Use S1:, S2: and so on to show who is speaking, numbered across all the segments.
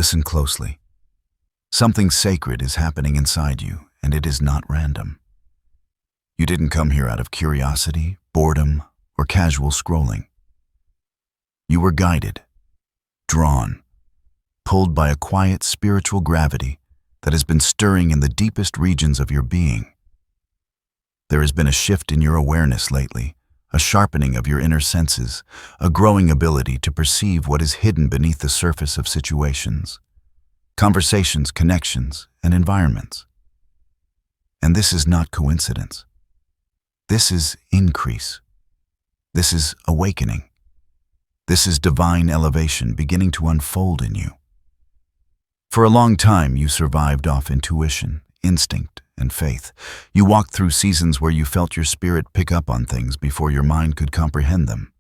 S1: Listen closely. Something sacred is happening inside you, and it is not random. You didn't come here out of curiosity, boredom, or casual scrolling. You were guided, drawn, pulled by a quiet spiritual gravity that has been stirring in the deepest regions of your being. There has been a shift in your awareness lately, a sharpening of your inner senses, a growing ability to perceive what is hidden beneath the surface of situations, conversations, connections, and environments. And this is not coincidence. This is increase. This is awakening. This is divine elevation beginning to unfold in you. For a long time, you survived off intuition, instinct, and faith. You walked through seasons where you felt your spirit pick up on things before your mind could comprehend them.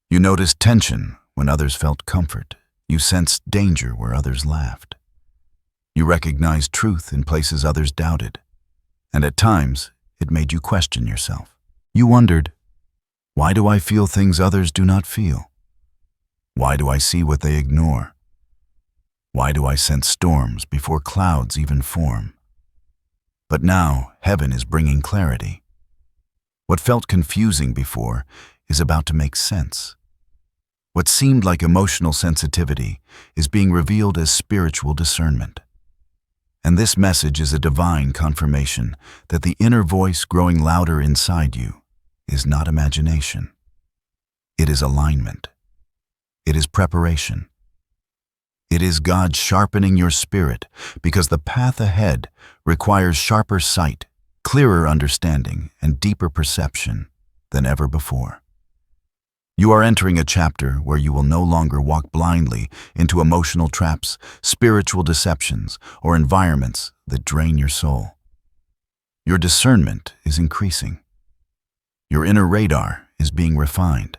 S1: You noticed tension when others felt comfort. You sensed danger where others laughed. You recognized truth in places others doubted. And at times, it made you question yourself. You wondered, why do I feel things others do not feel? Why do I see what they ignore? Why do I sense storms before clouds even form? But now, heaven is bringing clarity. What felt confusing before is about to make sense. What seemed like emotional sensitivity is being revealed as spiritual discernment. And this message is a divine confirmation that the inner voice growing louder inside you is not imagination. It is alignment. It is preparation. It is God sharpening your spirit because the path ahead requires sharper sight, clearer understanding, and deeper perception than ever before. You are entering a chapter where you will no longer walk blindly into emotional traps, spiritual deceptions, or environments that drain your soul. Your discernment is increasing. Your inner radar is being refined.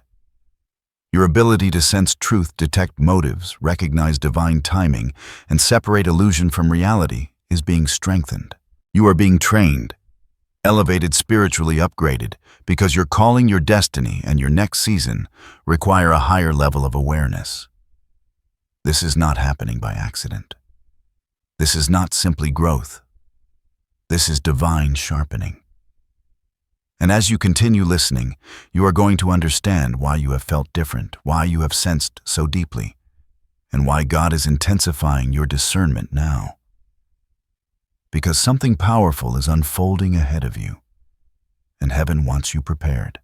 S1: Your ability to sense truth, detect motives, recognize divine timing, and separate illusion from reality is being strengthened. You are being trained, elevated, spiritually upgraded, because your calling, your destiny, and your next season require a higher level of awareness. This is not happening by accident. This is not simply growth. This is divine sharpening. And as you continue listening, you are going to understand why you have felt different, why you have sensed so deeply, and why God is intensifying your discernment now. Because something powerful is unfolding ahead of you, and heaven wants you prepared.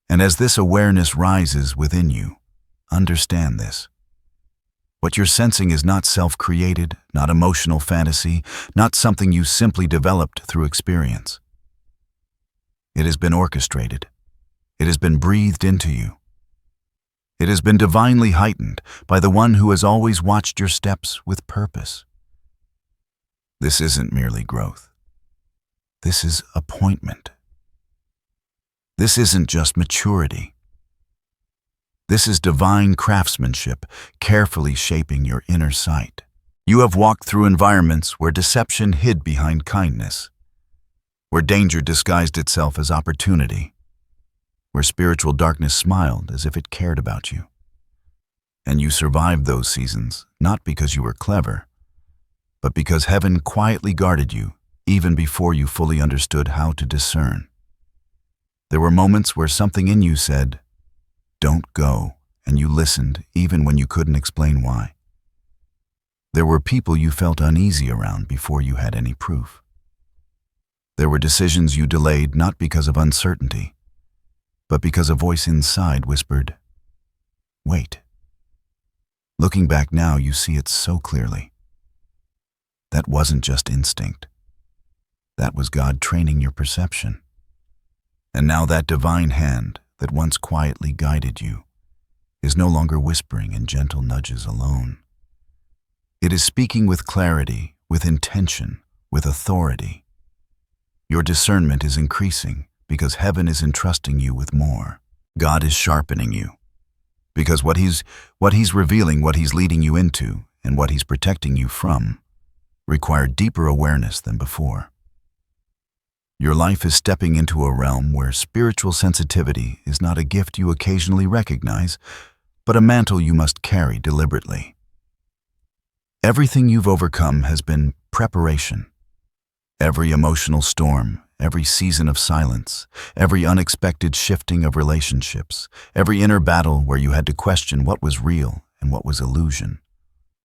S1: And as this awareness rises within you, understand this. What you're sensing is not self-created, not emotional fantasy, not something you simply developed through experience. It has been orchestrated. It has been breathed into you. It has been divinely heightened by the one who has always watched your steps with purpose. This isn't merely growth. This is appointment. This isn't just maturity. This is divine craftsmanship, carefully shaping your inner sight. You have walked through environments where deception hid behind kindness, where danger disguised itself as opportunity, where spiritual darkness smiled as if it cared about you. And you survived those seasons, not because you were clever, but because heaven quietly guarded you even before you fully understood how to discern. There were moments where something in you said, "Don't go," and you listened even when you couldn't explain why. There were people you felt uneasy around before you had any proof. There were decisions you delayed not because of uncertainty, but because a voice inside whispered, "Wait." Looking back now, you see it so clearly. That wasn't just instinct. That was God training your perception. And now that divine hand that once quietly guided you is no longer whispering in gentle nudges alone. It is speaking with clarity, with intention, with authority. Your discernment is increasing because heaven is entrusting you with more. God is sharpening you because what he's revealing, what he's leading you into, and what he's protecting you from require deeper awareness than before. Your life is stepping into a realm where spiritual sensitivity is not a gift you occasionally recognize, but a mantle you must carry deliberately. Everything you've overcome has been preparation. Every emotional storm, every season of silence, every unexpected shifting of relationships, every inner battle where you had to question what was real and what was illusion,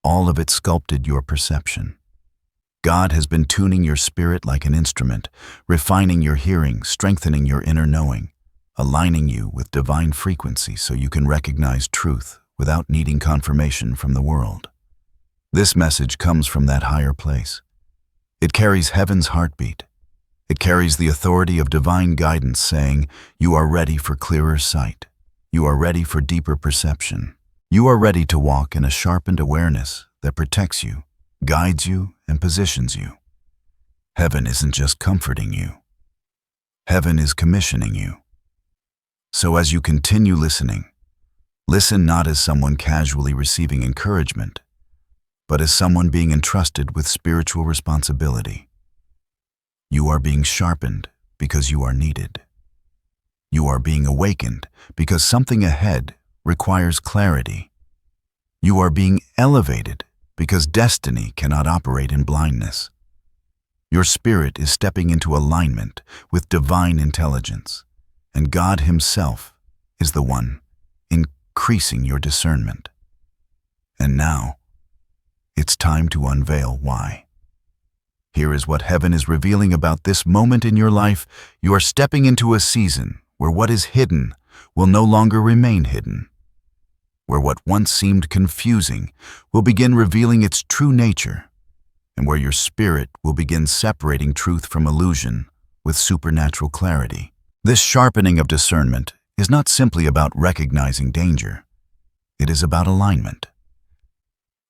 S1: all of it sculpted your perception. God has been tuning your spirit like an instrument, refining your hearing, strengthening your inner knowing, aligning you with divine frequency so you can recognize truth without needing confirmation from the world. This message comes from that higher place. It carries heaven's heartbeat. It carries the authority of divine guidance saying, you are ready for clearer sight. You are ready for deeper perception. You are ready to walk in a sharpened awareness that protects you, guides you, and positions you. Heaven isn't just comforting you. Heaven is commissioning you. So as you continue listening, listen not as someone casually receiving encouragement, but as someone being entrusted with spiritual responsibility. You are being sharpened because you are needed. You are being awakened because something ahead requires clarity. You are being elevated because destiny cannot operate in blindness. Your spirit is stepping into alignment with divine intelligence, and God Himself is the one increasing your discernment. And now, it's time to unveil why. Here is what heaven is revealing about this moment in your life. You are stepping into a season where what is hidden will no longer remain hidden, where what once seemed confusing will begin revealing its true nature, and where your spirit will begin separating truth from illusion with supernatural clarity. This sharpening of discernment is not simply about recognizing danger. It is about alignment.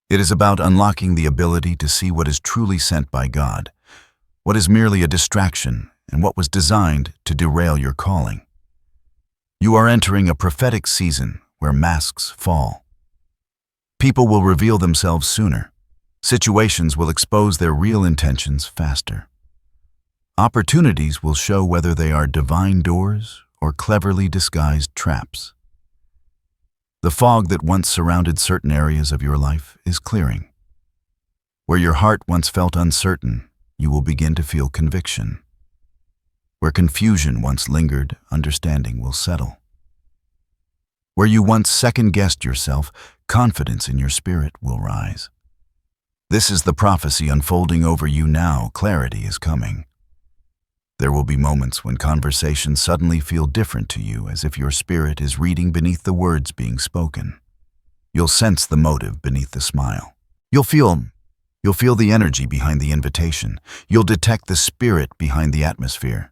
S1: It is about unlocking the ability to see what is truly sent by God, what is merely a distraction, and what was designed to derail your calling. You are entering a prophetic season where masks fall. People will reveal themselves sooner. Situations will expose their real intentions faster. Opportunities will show whether they are divine doors or cleverly disguised traps. The fog that once surrounded certain areas of your life is clearing. Where your heart once felt uncertain, you will begin to feel conviction. Where confusion once lingered, understanding will settle. Where you once second-guessed yourself, confidence in your spirit will rise. This is the prophecy unfolding over you now. Clarity is coming. There will be moments when conversations suddenly feel different to you, as if your spirit is reading beneath the words being spoken. You'll sense the motive beneath the smile. You'll feel the energy behind the invitation. You'll detect the spirit behind the atmosphere.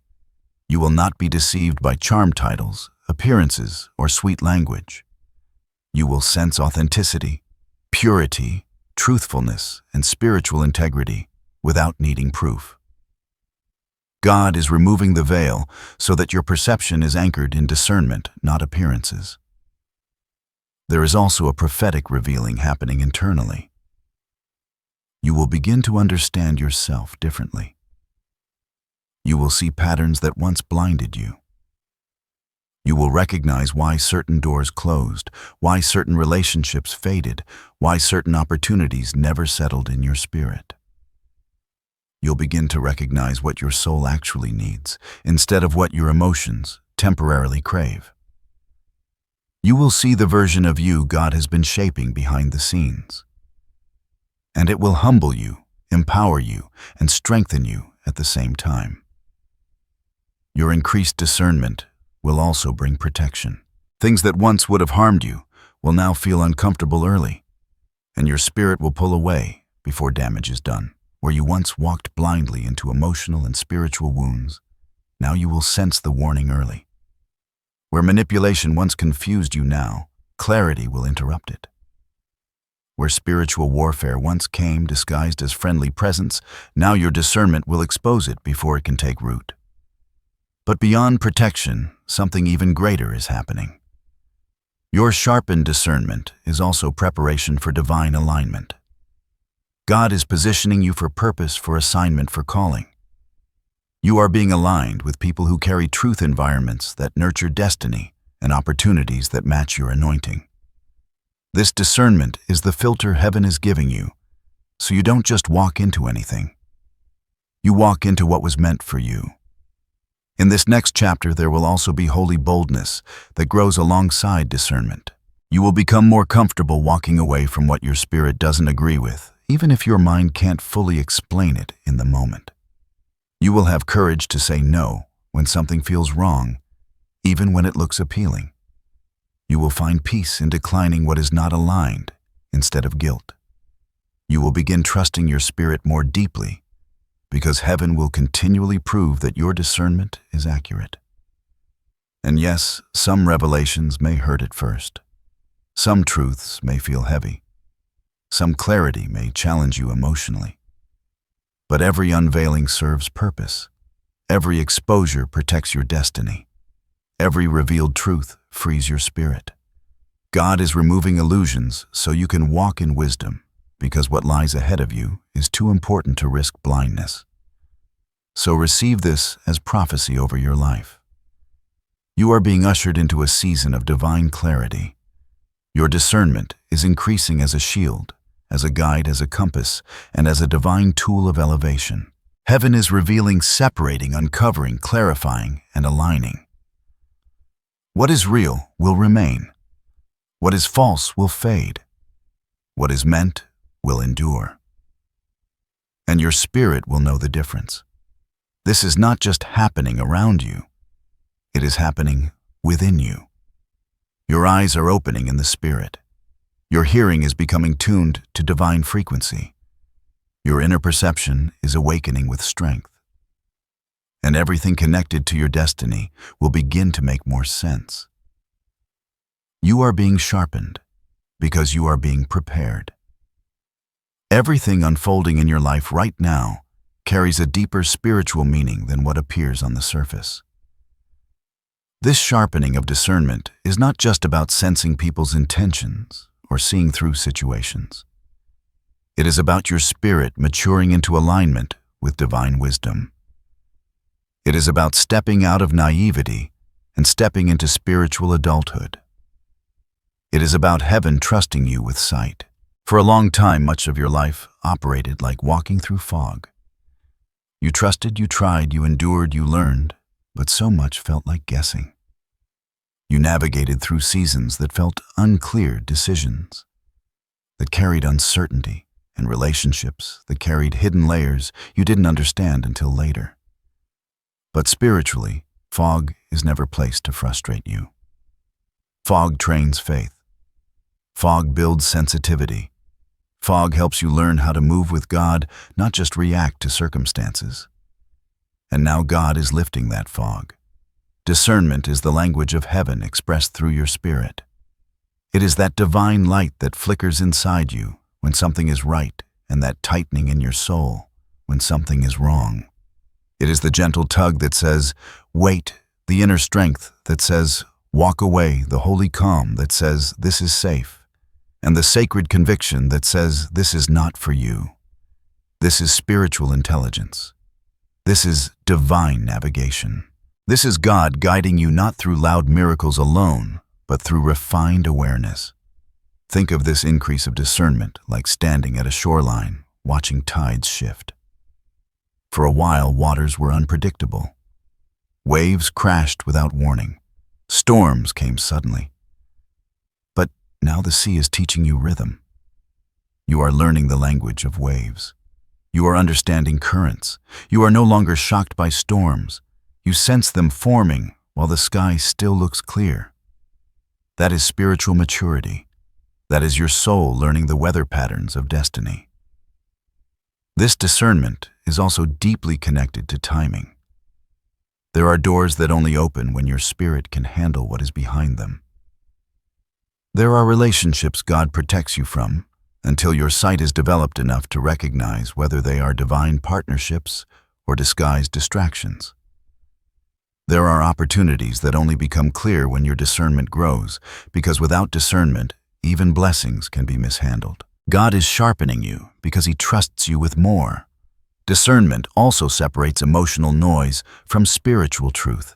S1: You will not be deceived by charm titles, appearances, or sweet language. You will sense authenticity, purity, truthfulness, and spiritual integrity without needing proof. God is removing the veil so that your perception is anchored in discernment, not appearances. There is also a prophetic revealing happening internally. You will begin to understand yourself differently. You will see patterns that once blinded you. You will recognize why certain doors closed, why certain relationships faded, why certain opportunities never settled in your spirit. You'll begin to recognize what your soul actually needs, instead of what your emotions temporarily crave. You will see the version of you God has been shaping behind the scenes. And it will humble you, empower you, and strengthen you at the same time. Your increased discernment will also bring protection. Things that once would have harmed you will now feel uncomfortable early, and your spirit will pull away before damage is done. Where you once walked blindly into emotional and spiritual wounds, now you will sense the warning early. Where manipulation once confused you, now clarity will interrupt it. Where spiritual warfare once came disguised as friendly presence, now your discernment will expose it before it can take root. But beyond protection, something even greater is happening. Your sharpened discernment is also preparation for divine alignment. God is positioning you for purpose, for assignment, for calling. You are being aligned with people who carry truth, environments that nurture destiny, and opportunities that match your anointing. This discernment is the filter heaven is giving you, so you don't just walk into anything. You walk into what was meant for you. In this next chapter, there will also be holy boldness that grows alongside discernment. You will become more comfortable walking away from what your spirit doesn't agree with, even if your mind can't fully explain it in the moment. You will have courage to say no when something feels wrong, even when it looks appealing. You will find peace in declining what is not aligned instead of guilt. You will begin trusting your spirit more deeply because heaven will continually prove that your discernment is accurate. And yes, some revelations may hurt at first. Some truths may feel heavy. Some clarity may challenge you emotionally. But every unveiling serves purpose. Every exposure protects your destiny. Every revealed truth frees your spirit. God is removing illusions so you can walk in wisdom, because what lies ahead of you is too important to risk blindness. So receive this as prophecy over your life. You are being ushered into a season of divine clarity. Your discernment is increasing as a shield, as a guide, as a compass, and as a divine tool of elevation. Heaven is revealing, separating, uncovering, clarifying, and aligning. What is real will remain. What is false will fade. What is meant will endure. And your spirit will know the difference. This is not just happening around you. It is happening within you. Your eyes are opening in the spirit. Your hearing is becoming tuned to divine frequency. Your inner perception is awakening with strength. And everything connected to your destiny will begin to make more sense. You are being sharpened because you are being prepared. Everything unfolding in your life right now carries a deeper spiritual meaning than what appears on the surface. This sharpening of discernment is not just about sensing people's intentions or seeing through situations. It is about your spirit maturing into alignment with divine wisdom. It is about stepping out of naivety and stepping into spiritual adulthood. It is about heaven trusting you with sight. For a long time, much of your life operated like walking through fog. You trusted, you tried, you endured, you learned, but so much felt like guessing. You navigated through seasons that felt unclear, decisions that carried uncertainty, and relationships that carried hidden layers you didn't understand until later. But spiritually, fog is never placed to frustrate you. Fog trains faith. Fog builds sensitivity. Fog helps you learn how to move with God, not just react to circumstances. And now God is lifting that fog. Discernment is the language of heaven expressed through your spirit. It is that divine light that flickers inside you when something is right, and that tightening in your soul when something is wrong. It is the gentle tug that says, wait, the inner strength that says, walk away, the holy calm that says, this is safe, and the sacred conviction that says, this is not for you. This is spiritual intelligence. This is divine navigation. This is God guiding you not through loud miracles alone, but through refined awareness. Think of this increase of discernment like standing at a shoreline, watching tides shift. For a while, waters were unpredictable. Waves crashed without warning. Storms came suddenly. But now the sea is teaching you rhythm. You are learning the language of waves. You are understanding currents. You are no longer shocked by storms. You sense them forming while the sky still looks clear. That is spiritual maturity. That is your soul learning the weather patterns of destiny. This discernment is also deeply connected to timing. There are doors that only open when your spirit can handle what is behind them. There are relationships God protects you from until your sight is developed enough to recognize whether they are divine partnerships or disguised distractions. There are opportunities that only become clear when your discernment grows, because without discernment, even blessings can be mishandled. God is sharpening you because He trusts you with more. Discernment also separates emotional noise from spiritual truth.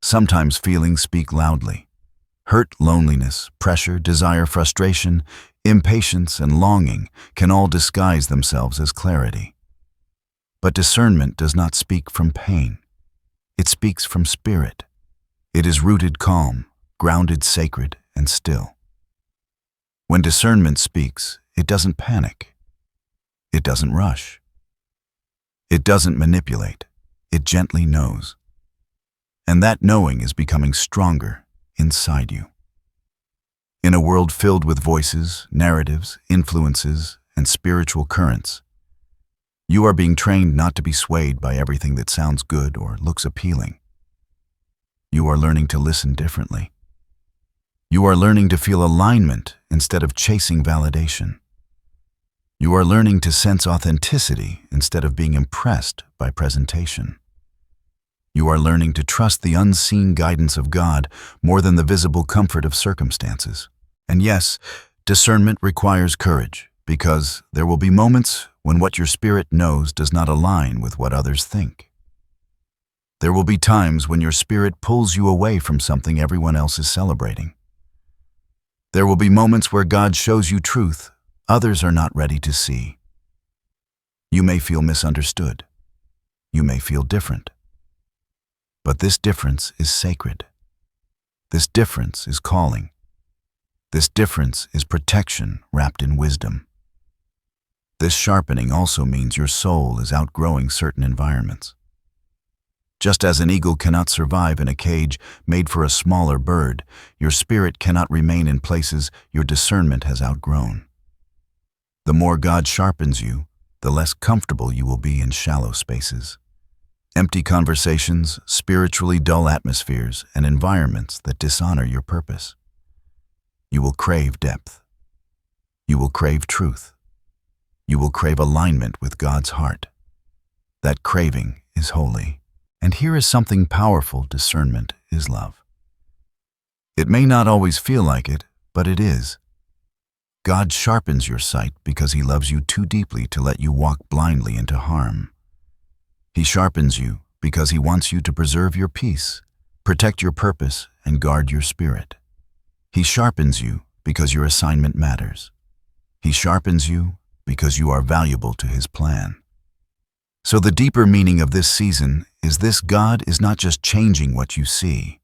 S1: Sometimes feelings speak loudly. Hurt, loneliness, pressure, desire, frustration, Impatience and longing can all disguise themselves as clarity. But discernment does not speak from pain. It speaks from spirit. It is rooted calm, grounded sacred, and still. When discernment speaks, it doesn't panic. It doesn't rush. It doesn't manipulate. It gently knows. And that knowing is becoming stronger inside you. In a world filled with voices, narratives, influences, and spiritual currents, you are being trained not to be swayed by everything that sounds good or looks appealing. You are learning to listen differently. You are learning to feel alignment instead of chasing validation. You are learning to sense authenticity instead of being impressed by presentation. You are learning to trust the unseen guidance of God more than the visible comfort of circumstances. And yes, discernment requires courage, because there will be moments when what your spirit knows does not align with what others think. There will be times when your spirit pulls you away from something everyone else is celebrating. There will be moments where God shows you truth others are not ready to see. You may feel misunderstood. You may feel different. But this difference is sacred. This difference is calling. This difference is protection wrapped in wisdom. This sharpening also means your soul is outgrowing certain environments. Just as an eagle cannot survive in a cage made for a smaller bird, your spirit cannot remain in places your discernment has outgrown. The more God sharpens you, the less comfortable you will be in shallow spaces. Empty conversations, spiritually dull atmospheres, and environments that dishonor your purpose. You will crave depth. You will crave truth. You will crave alignment with God's heart. That craving is holy. And here is something powerful discernment is love. It may not always feel like it, but it is. God sharpens your sight because He loves you too deeply to let you walk blindly into harm. He sharpens you because He wants you to preserve your peace, protect your purpose, and guard your spirit. He sharpens you because your assignment matters. He sharpens you because you are valuable to His plan. So the deeper meaning of this season is this: God is not just changing what you see.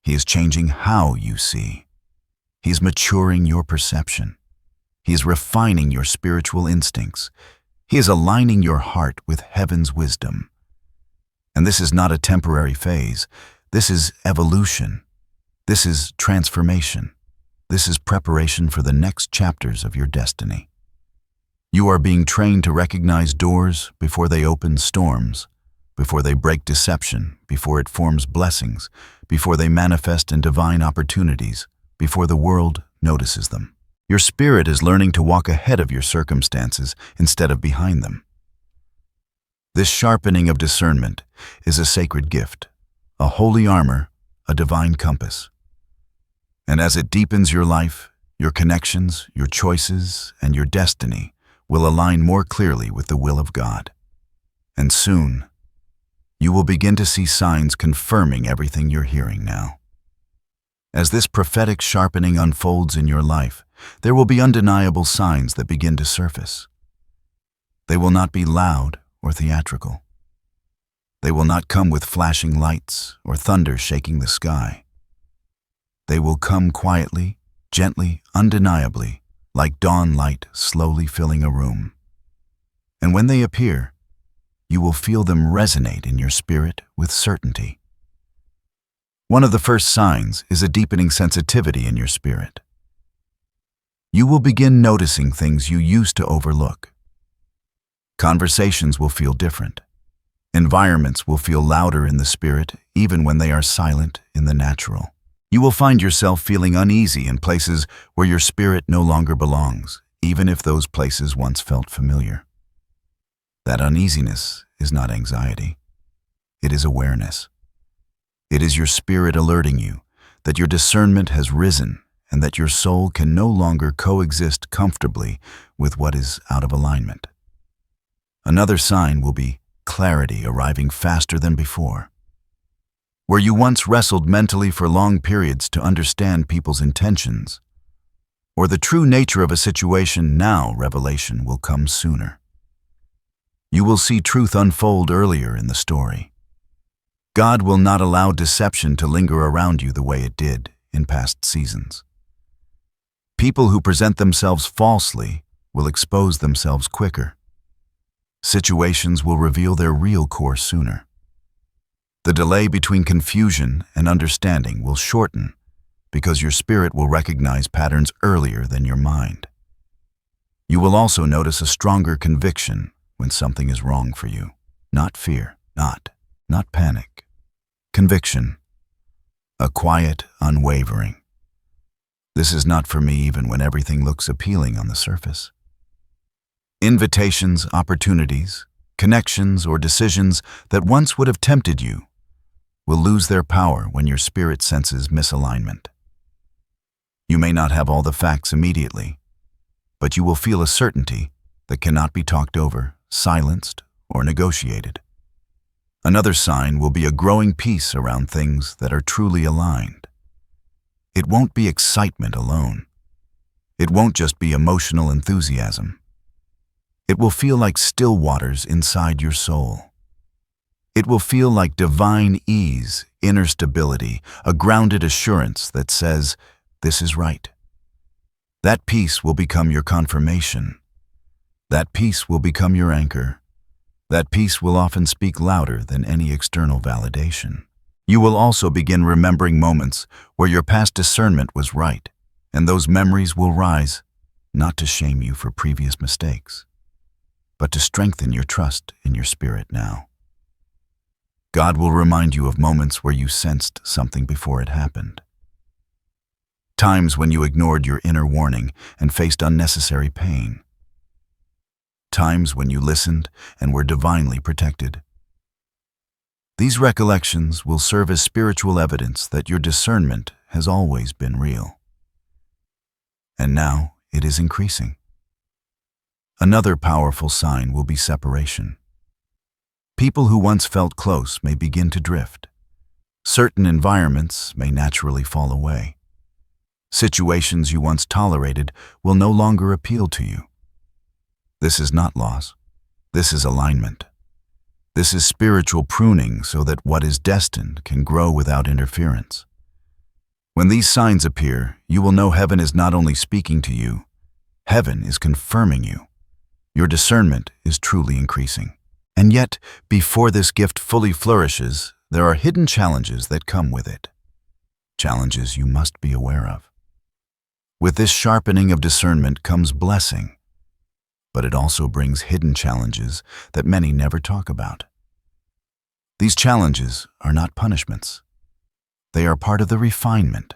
S1: He is changing how you see. He is maturing your perception. He is refining your spiritual instincts. He is aligning your heart with heaven's wisdom. And this is not a temporary phase. This is evolution. This is transformation. This is preparation for the next chapters of your destiny. You are being trained to recognize doors before they open storms, before they break deception, before it forms blessings, before they manifest in divine opportunities, before the world notices them. Your spirit is learning to walk ahead of your circumstances instead of behind them. This sharpening of discernment is a sacred gift, a holy armor, a divine compass. And as it deepens your life, your connections, your choices, and your destiny will align more clearly with the will of God. And soon, you will begin to see signs confirming everything you're hearing now. As this prophetic sharpening unfolds in your life, there will be undeniable signs that begin to surface. They will not be loud or theatrical. They will not come with flashing lights or thunder shaking the sky. They will come quietly, gently, undeniably, like dawn light slowly filling a room. And when they appear, you will feel them resonate in your spirit with certainty. One of the first signs is a deepening sensitivity in your spirit. You will begin noticing things you used to overlook. Conversations will feel different. Environments will feel louder in the spirit, even when they are silent in the natural. You will find yourself feeling uneasy in places where your spirit no longer belongs, even if those places once felt familiar. That uneasiness is not anxiety. It is awareness. It is your spirit alerting you that your discernment has risen and that your soul can no longer coexist comfortably with what is out of alignment. Another sign will be clarity arriving faster than before. Where you once wrestled mentally for long periods to understand people's intentions, or the true nature of a situation, now revelation will come sooner. You will see truth unfold earlier in the story. God will not allow deception to linger around you the way it did in past seasons. People who present themselves falsely will expose themselves quicker. Situations will reveal their real core sooner. The delay between confusion and understanding will shorten because your spirit will recognize patterns earlier than your mind. You will also notice a stronger conviction when something is wrong for you. Not fear, not panic. Conviction. A quiet, unwavering. This is not for me even when everything looks appealing on the surface. Invitations, opportunities, connections, or decisions that once would have tempted you will lose their power when your spirit senses misalignment. You may not have all the facts immediately, but you will feel a certainty that cannot be talked over, silenced, or negotiated. Another sign will be a growing peace around things that are truly aligned. It won't be excitement alone. It won't just be emotional enthusiasm. It will feel like still waters inside your soul. It will feel like divine ease, inner stability, a grounded assurance that says, "This is right." That peace will become your confirmation. That peace will become your anchor. That peace will often speak louder than any external validation. You will also begin remembering moments where your past discernment was right, and those memories will rise, not to shame you for previous mistakes, but to strengthen your trust in your spirit now. God will remind you of moments where you sensed something before it happened. Times when you ignored your inner warning and faced unnecessary pain. Times when you listened and were divinely protected. These recollections will serve as spiritual evidence that your discernment has always been real. And now it is increasing. Another powerful sign will be separation. People who once felt close may begin to drift. Certain environments may naturally fall away. Situations you once tolerated will no longer appeal to you. This is not loss. This is alignment. This is spiritual pruning so that what is destined can grow without interference. When these signs appear, you will know heaven is not only speaking to you, heaven is confirming you. Your discernment is truly increasing. And yet, before this gift fully flourishes, there are hidden challenges that come with it. Challenges you must be aware of. With this sharpening of discernment comes blessing, but it also brings hidden challenges that many never talk about. These challenges are not punishments. They are part of the refinement.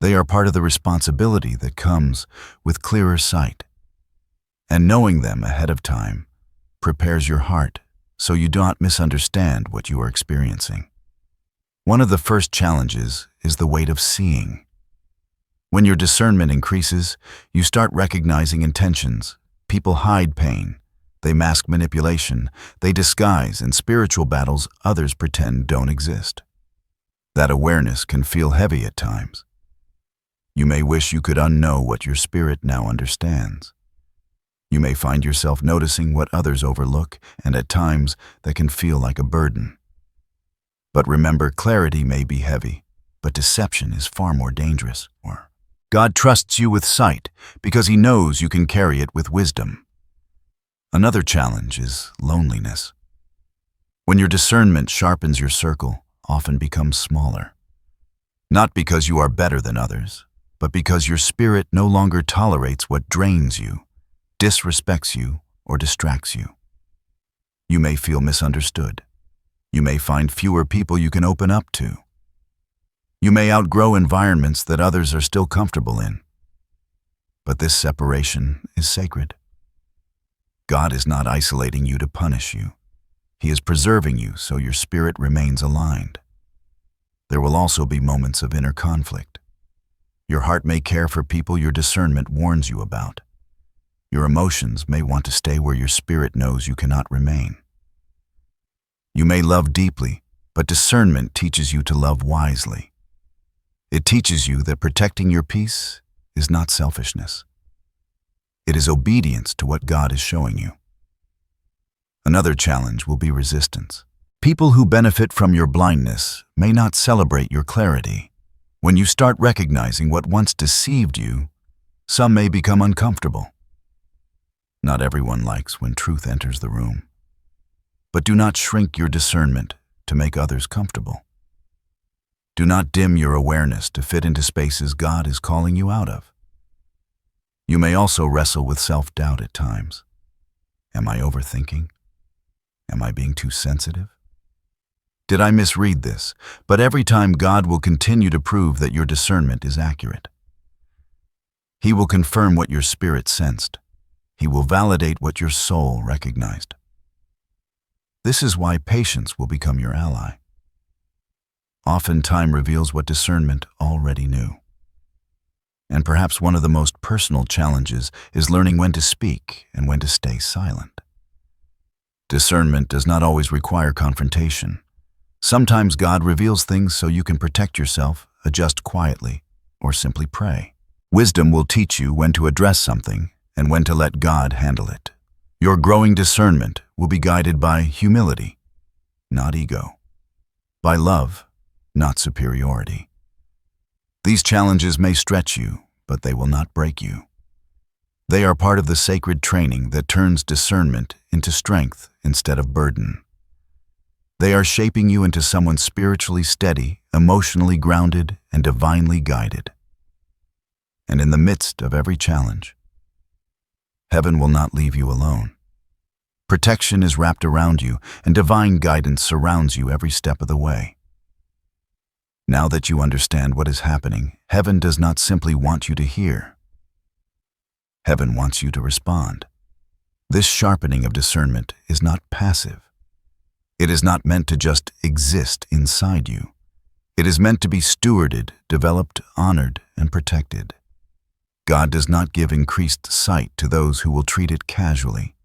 S1: They are part of the responsibility that comes with clearer sight. And knowing them ahead of time prepares your heart so you do not misunderstand what you are experiencing. One of the first challenges is the weight of seeing. When your discernment increases, you start recognizing intentions. People hide pain. They mask manipulation. They disguise in spiritual battles others pretend don't exist. That awareness can feel heavy at times. You may wish you could unknow what your spirit now understands. You may find yourself noticing what others overlook, and at times that can feel like a burden. But remember, clarity may be heavy, but deception is far more dangerous. God trusts you with sight because He knows you can carry it with wisdom. Another challenge is loneliness. When your discernment sharpens, your circle often becomes smaller. Not because you are better than others, but because your spirit no longer tolerates what drains you, disrespects you, or distracts you. You may feel misunderstood. You may find fewer people you can open up to. You may outgrow environments that others are still comfortable in. But this separation is sacred. God is not isolating you to punish you. He is preserving you so your spirit remains aligned. There will also be moments of inner conflict. Your heart may care for people your discernment warns you about. Your emotions may want to stay where your spirit knows you cannot remain. You may love deeply, but discernment teaches you to love wisely. It teaches you that protecting your peace is not selfishness. It is obedience to what God is showing you. Another challenge will be resistance. People who benefit from your blindness may not celebrate your clarity. When you start recognizing what once deceived you, some may become uncomfortable. Not everyone likes when truth enters the room. But do not shrink your discernment to make others comfortable. Do not dim your awareness to fit into spaces God is calling you out of. You may also wrestle with self-doubt at times. Am I overthinking? Am I being too sensitive? Did I misread this? But every time God will continue to prove that your discernment is accurate. He will confirm what your spirit sensed. He will validate what your soul recognized. This is why patience will become your ally. Often time reveals what discernment already knew. And perhaps one of the most personal challenges is learning when to speak and when to stay silent. Discernment does not always require confrontation. Sometimes God reveals things so you can protect yourself, adjust quietly, or simply pray. Wisdom will teach you when to address something and when to let God handle it. Your growing discernment will be guided by humility, not ego, by love, not superiority. These challenges may stretch you, but they will not break you. They are part of the sacred training that turns discernment into strength instead of burden. They are shaping you into someone spiritually steady, emotionally grounded, and divinely guided. And in the midst of every challenge, heaven will not leave you alone. Protection is wrapped around you, and divine guidance surrounds you every step of the way. Now that you understand what is happening, heaven does not simply want you to hear. Heaven wants you to respond. This sharpening of discernment is not passive. It is not meant to just exist inside you. It is meant to be stewarded, developed, honored, and protected. God does not give increased sight to those who will treat it casually.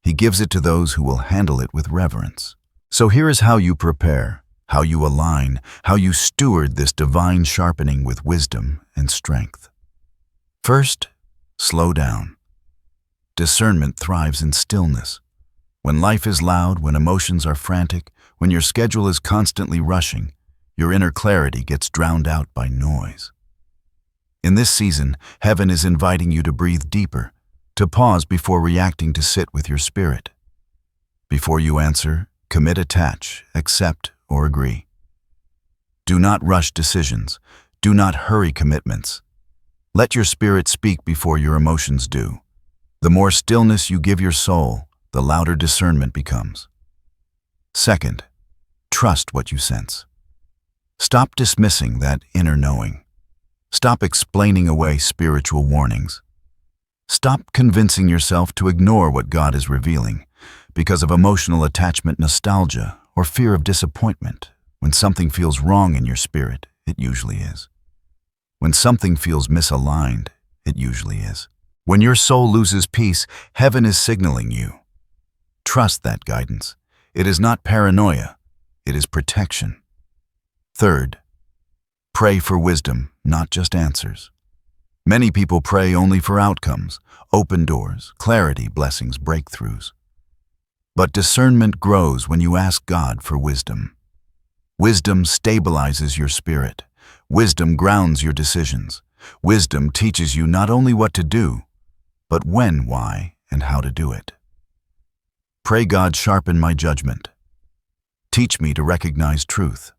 S1: He gives it to those who will handle it with reverence. So here is how you prepare, how you align, how you steward this divine sharpening with wisdom and strength. First, slow down. Discernment thrives in stillness. When life is loud, when emotions are frantic, when your schedule is constantly rushing, your inner clarity gets drowned out by noise. In this season, heaven is inviting you to breathe deeper, to pause before reacting, to sit with your spirit. Before you answer, commit, attach, accept, or agree. Do not rush decisions. Do not hurry commitments. Let your spirit speak before your emotions do. The more stillness you give your soul, the louder discernment becomes. Second, trust what you sense. Stop dismissing that inner knowing. Stop explaining away spiritual warnings. Stop convincing yourself to ignore what God is revealing because of emotional attachment, nostalgia, or fear of disappointment. When something feels wrong in your spirit, it usually is. When something feels misaligned, it usually is. When your soul loses peace, heaven is signaling you. Trust that guidance. It is not paranoia, it is protection. Third, pray for wisdom, not just answers. Many people pray only for outcomes, open doors, clarity, blessings, breakthroughs. But discernment grows when you ask God for wisdom. Wisdom stabilizes your spirit. Wisdom grounds your decisions. Wisdom teaches you not only what to do, but when, why, and how to do it. Pray, God, sharpen my judgment. Teach me to recognize truth.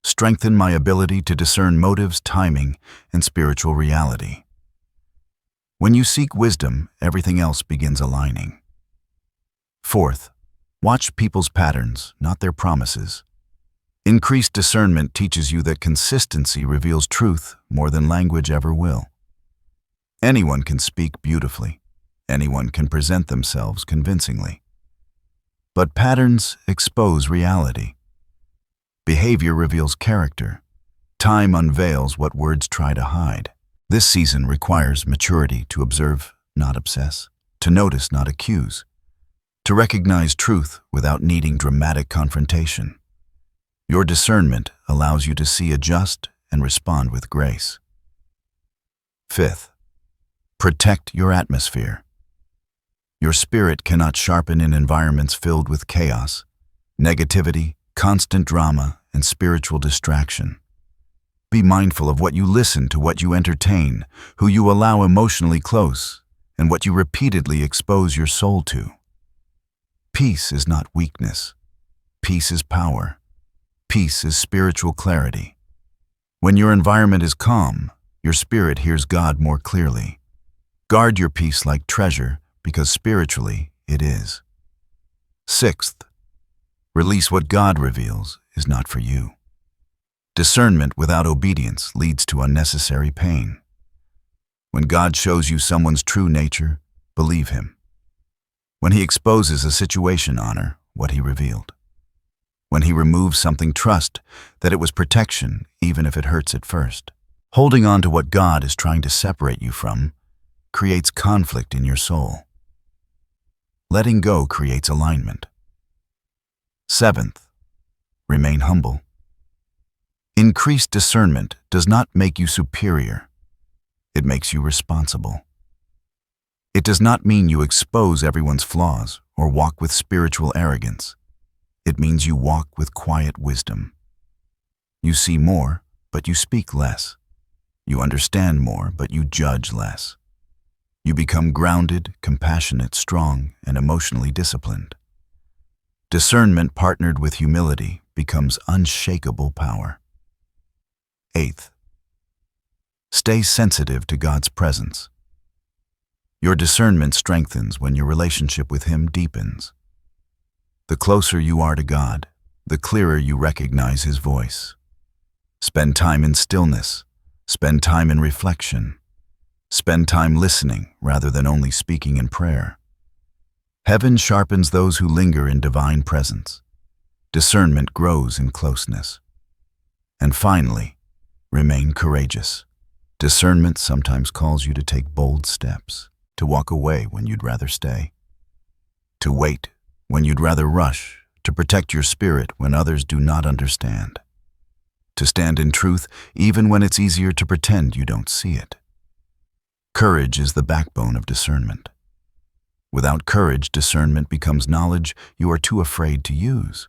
S1: Strengthen my ability to discern motives, timing, and spiritual reality. When you seek wisdom, everything else begins aligning. Fourth, watch people's patterns, not their promises. Increased discernment teaches you that consistency reveals truth more than language ever will. Anyone can speak beautifully. Anyone can present themselves convincingly. But patterns expose reality. Behavior reveals character. Time unveils what words try to hide. This season requires maturity to observe, not obsess, to notice, not accuse, to recognize truth without needing dramatic confrontation. Your discernment allows you to see, adjust, and respond with grace. Fifth, Protect your atmosphere. Your spirit cannot sharpen in environments filled with chaos, negativity, constant drama, and spiritual distraction. Be mindful of what you listen to, what you entertain, who you allow emotionally close, and what you repeatedly expose your soul to. Peace is not weakness. Peace is power. Peace is spiritual clarity. When your environment is calm, your spirit hears God more clearly. Guard your peace like treasure, because spiritually it is. Sixth, release what God reveals is not for you. Discernment without obedience leads to unnecessary pain. When God shows you someone's true nature, believe him. When he exposes a situation, honor what he revealed. When he removes something, trust that it was protection, even if it hurts at first. Holding on to what God is trying to separate you from creates conflict in your soul. Letting go creates alignment. Seventh, remain humble. Increased discernment does not make you superior. It makes you responsible. It does not mean you expose everyone's flaws or walk with spiritual arrogance. It means you walk with quiet wisdom. You see more, but you speak less. You understand more, but you judge less. You become grounded, compassionate, strong, and emotionally disciplined. Discernment partnered with humility becomes unshakable power. Eighth, stay sensitive to God's presence. Your discernment strengthens when your relationship with him deepens. The closer you are to God, the clearer you recognize his voice. Spend time in stillness. Spend time in reflection. Spend time listening rather than only speaking in prayer. Heaven sharpens those who linger in divine presence. Discernment grows in closeness. And finally, remain courageous. Discernment sometimes calls you to take bold steps, to walk away when you'd rather stay, to wait when you'd rather rush, to protect your spirit when others do not understand, to stand in truth even when it's easier to pretend you don't see it. Courage is the backbone of discernment. Without courage, discernment becomes knowledge you are too afraid to use.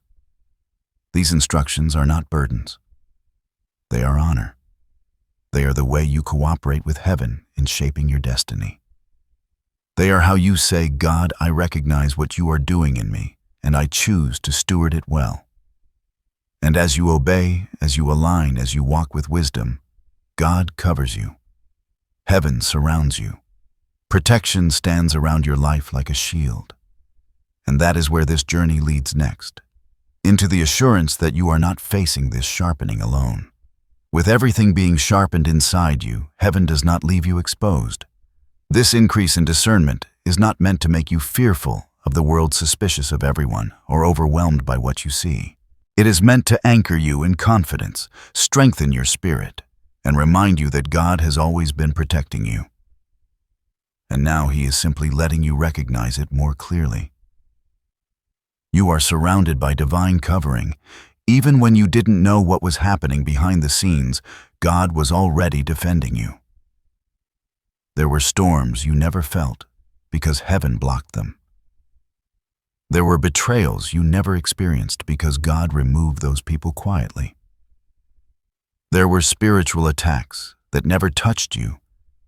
S1: These instructions are not burdens. They are honor. They are the way you cooperate with heaven in shaping your destiny. They are how you say, God, I recognize what you are doing in me, and I choose to steward it well. And as you obey, as you align, as you walk with wisdom, God covers you. Heaven surrounds you. Protection stands around your life like a shield. And that is where this journey leads next, into the assurance that you are not facing this sharpening alone. With everything being sharpened inside you, heaven does not leave you exposed. This increase in discernment is not meant to make you fearful of the world, suspicious of everyone, or overwhelmed by what you see. It is meant to anchor you in confidence, strengthen your spirit, and remind you that God has always been protecting you. And now he is simply letting you recognize it more clearly. You are surrounded by divine covering. Even when you didn't know what was happening behind the scenes, God was already defending you. There were storms you never felt because heaven blocked them. There were betrayals you never experienced because God removed those people quietly. There were spiritual attacks that never touched you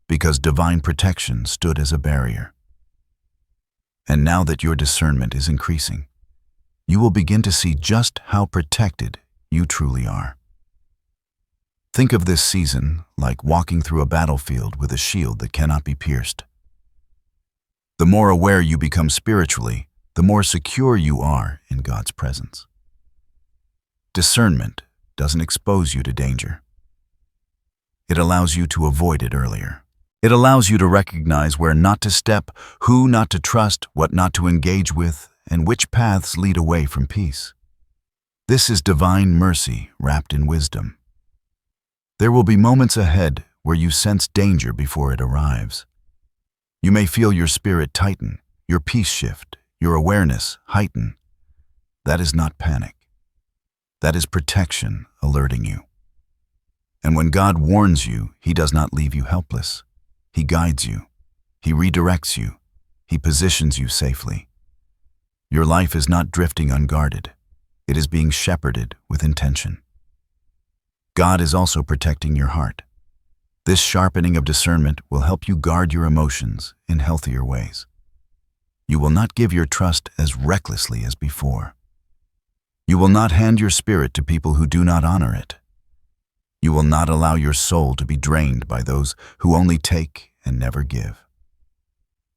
S1: because divine protection stood as a barrier. And now that your discernment is increasing, you will begin to see just how protected you truly are. Think of this season like walking through a battlefield with a shield that cannot be pierced. The more aware you become spiritually, the more secure you are in God's presence. Discernment doesn't expose you to danger. It allows you to avoid it earlier. It allows you to recognize where not to step, who not to trust, what not to engage with, and which paths lead away from peace. This is divine mercy wrapped in wisdom. There will be moments ahead where you sense danger before it arrives. You may feel your spirit tighten, your peace shift, your awareness heighten. That is not panic. That is protection alerting you. And when God warns you, he does not leave you helpless. He guides you. He redirects you. He positions you safely. Your life is not drifting unguarded. It is being shepherded with intention. God is also protecting your heart. This sharpening of discernment will help you guard your emotions in healthier ways. You will not give your trust as recklessly as before. You will not hand your spirit to people who do not honor it. You will not allow your soul to be drained by those who only take and never give.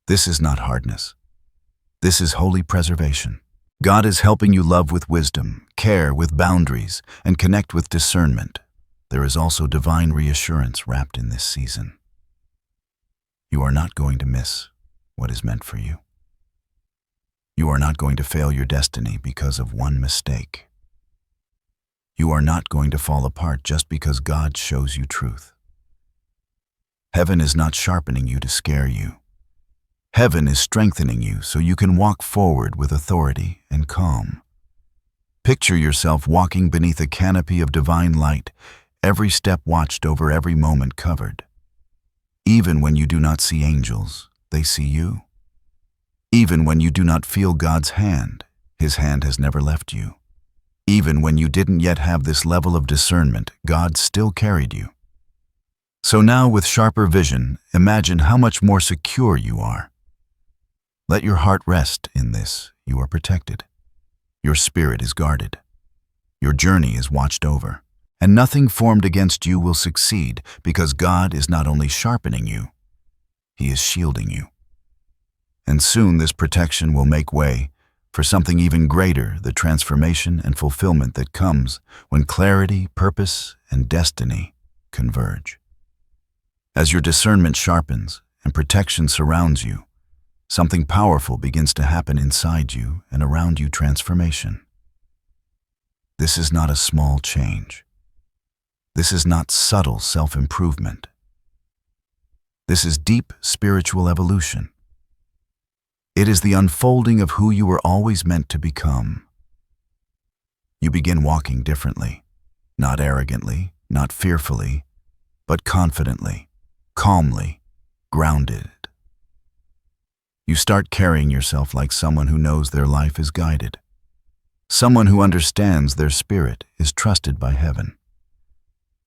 S1: This is not hardness. This is holy preservation. God is helping you love with wisdom, care with boundaries, and connect with discernment. There is also divine reassurance wrapped in this season. You are not going to miss what is meant for you. You are not going to fail your destiny because of one mistake. You are not going to fall apart just because God shows you truth. Heaven is not sharpening you to scare you. Heaven is strengthening you so you can walk forward with authority and calm. Picture yourself walking beneath a canopy of divine light, every step watched over, every moment covered. Even when you do not see angels, they see you. Even when you do not feel God's hand, His hand has never left you. Even when you didn't yet have this level of discernment, God still carried you. So now, with sharper vision, imagine how much more secure you are. Let your heart rest in this. You are protected. Your spirit is guarded. Your journey is watched over. And nothing formed against you will succeed because God is not only sharpening you, He is shielding you. And soon this protection will make way for something even greater, the transformation and fulfillment that comes when clarity, purpose, and destiny converge. As your discernment sharpens and protection surrounds you, something powerful begins to happen inside you and around you. Transformation. This is not a small change. This is not subtle self-improvement. This is deep spiritual evolution. It is the unfolding of who you were always meant to become. You begin walking differently, not arrogantly, not fearfully, but confidently, calmly, grounded. You start carrying yourself like someone who knows their life is guided, someone who understands their spirit is trusted by heaven.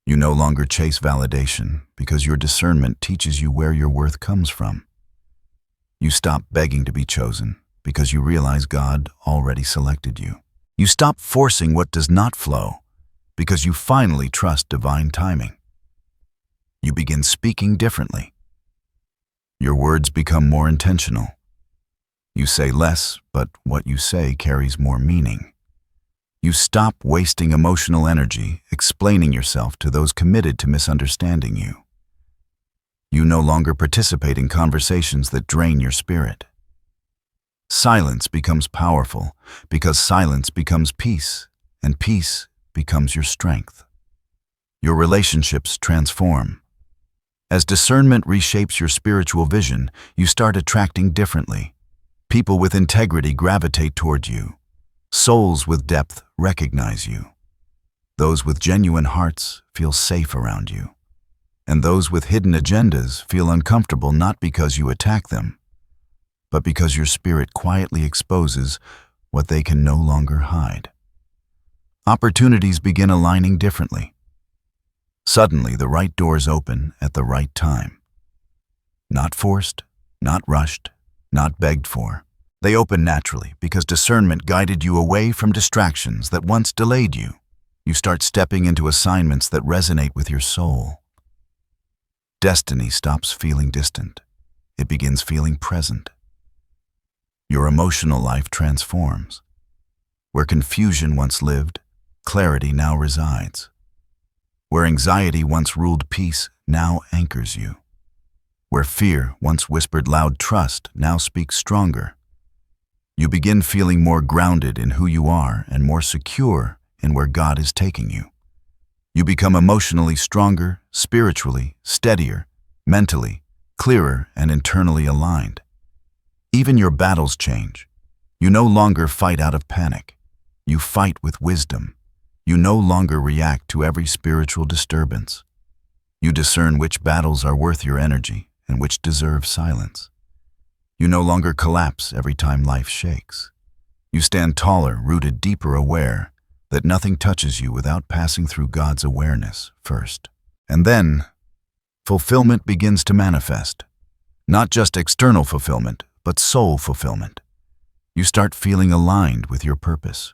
S1: You no longer chase validation because your discernment teaches you where your worth comes from. You stop begging to be chosen because you realize God already selected you. You stop forcing what does not flow because you finally trust divine timing. You begin speaking differently. Your words become more intentional. You say less, but what you say carries more meaning. You stop wasting emotional energy explaining yourself to those committed to misunderstanding you. You no longer participate in conversations that drain your spirit. Silence becomes powerful because silence becomes peace, and peace becomes your strength. Your relationships transform. As discernment reshapes your spiritual vision, you start attracting differently. People with integrity gravitate toward you. Souls with depth recognize you. Those with genuine hearts feel safe around you. And those with hidden agendas feel uncomfortable not because you attack them, but because your spirit quietly exposes what they can no longer hide. Opportunities begin aligning differently. Suddenly, the right doors open at the right time. Not forced, not rushed, not begged for. They open naturally because discernment guided you away from distractions that once delayed you. You start stepping into assignments that resonate with your soul. Destiny stops feeling distant. It begins feeling present. Your emotional life transforms. Where confusion once lived, clarity now resides. Where anxiety once ruled peace now anchors you. Where fear once whispered loud trust now speaks stronger. You begin feeling more grounded in who you are and more secure in where God is taking you. You become emotionally stronger, spiritually steadier, mentally clearer, and internally aligned. Even your battles change. You no longer fight out of panic. You fight with wisdom. You no longer react to every spiritual disturbance. You discern which battles are worth your energy and which deserve silence. You no longer collapse every time life shakes. You stand taller, rooted deeper, aware that nothing touches you without passing through God's awareness first. And then, fulfillment begins to manifest. Not just external fulfillment, but soul fulfillment. You start feeling aligned with your purpose.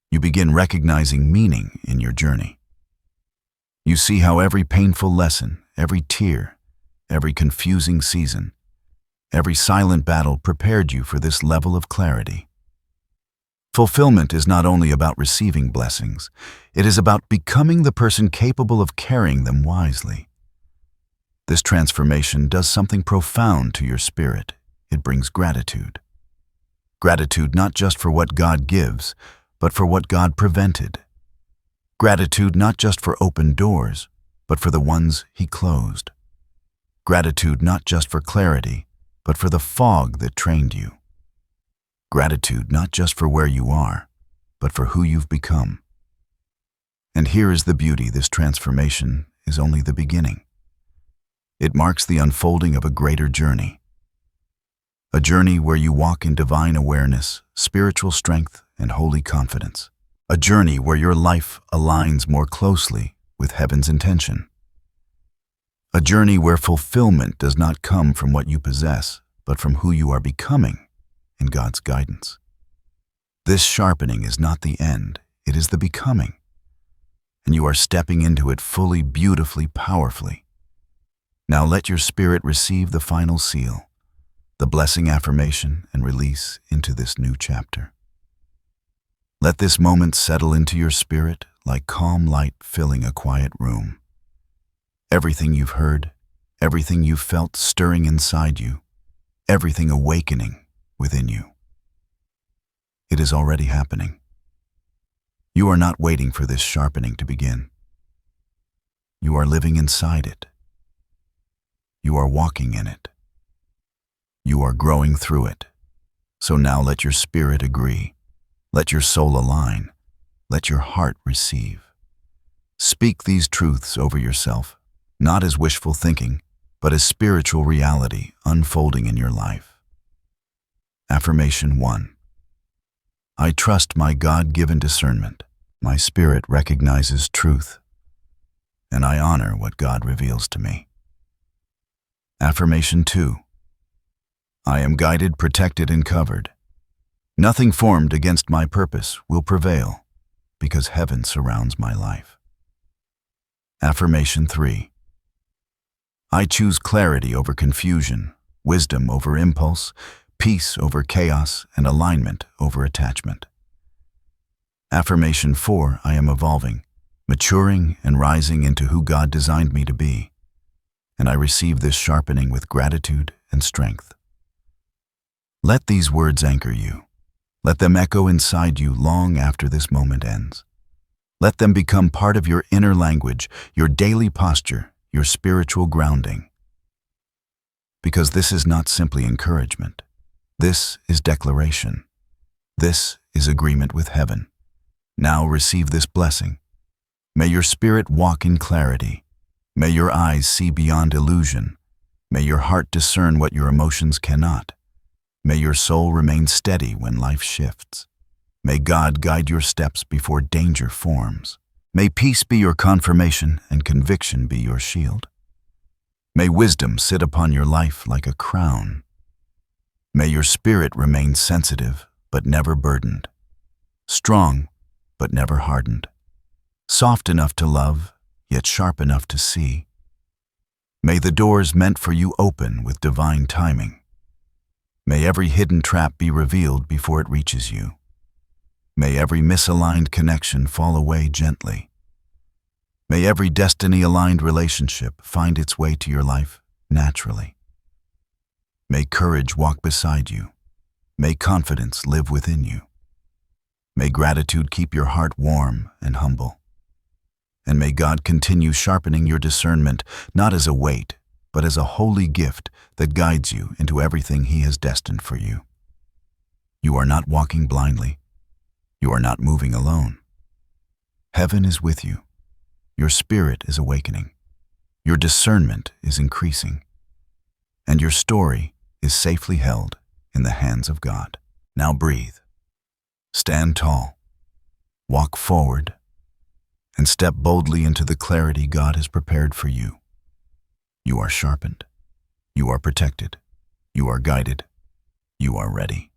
S1: You begin recognizing meaning in your journey. You see how every painful lesson, every tear, every confusing season, every silent battle prepared you for this level of clarity. Fulfillment is not only about receiving blessings, it is about becoming the person capable of carrying them wisely. This transformation does something profound to your spirit. It brings gratitude. Gratitude not just for what God gives, but for what God prevented. Gratitude not just for open doors, but for the ones He closed. Gratitude not just for clarity, but for the fog that trained you. Gratitude not just for where you are, but for who you've become. And here is the beauty: this transformation is only the beginning. It marks the unfolding of a greater journey. A journey where you walk in divine awareness, spiritual strength, and holy confidence. A journey where your life aligns more closely with heaven's intention. A journey where fulfillment does not come from what you possess, but from who you are becoming in God's guidance. This sharpening is not the end, it is the becoming. And you are stepping into it fully, beautifully, powerfully. Now let your spirit receive the final seal, the blessing affirmation, and release into this new chapter. Let this moment settle into your spirit like calm light filling a quiet room. Everything you've heard, everything you've felt stirring inside you, everything awakening within you. It is already happening. You are not waiting for this sharpening to begin. You are living inside it. You are walking in it. You are growing through it. So now let your spirit agree. Let your soul align. Let your heart receive. Speak these truths over yourself, not as wishful thinking, but as spiritual reality unfolding in your life. Affirmation 1. I trust my God-given discernment. My spirit recognizes truth, and I honor what God reveals to me. Affirmation 2. I am guided, protected, and covered. Nothing formed against my purpose will prevail, because heaven surrounds my life. Affirmation 3. I choose clarity over confusion, wisdom over impulse, peace over chaos, and alignment over attachment. Affirmation 4. I am evolving, maturing, and rising into who God designed me to be, and I receive this sharpening with gratitude and strength. Let these words anchor you. Let them echo inside you long after this moment ends. Let them become part of your inner language, your daily posture, your spiritual grounding. Because this is not simply encouragement. This is declaration. This is agreement with heaven. Now receive this blessing. May your spirit walk in clarity. May your eyes see beyond illusion. May your heart discern what your emotions cannot. May your soul remain steady when life shifts. May God guide your steps before danger forms. May peace be your confirmation and conviction be your shield. May wisdom sit upon your life like a crown. May your spirit remain sensitive but never burdened, strong but never hardened, soft enough to love, yet sharp enough to see. May the doors meant for you open with divine timing. May every hidden trap be revealed before it reaches you. May every misaligned connection fall away gently. May every destiny-aligned relationship find its way to your life naturally. May courage walk beside you. May confidence live within you. May gratitude keep your heart warm and humble. And may God continue sharpening your discernment, not as a weight, but as a holy gift that guides you into everything He has destined for you. You are not walking blindly. You are not moving alone. Heaven is with you. Your spirit is awakening. Your discernment is increasing. and your story is safely held in the hands of God. Now breathe. Stand tall. Walk forward. And step boldly into the clarity God has prepared for you. You are sharpened. You are protected. You are guided. You are ready.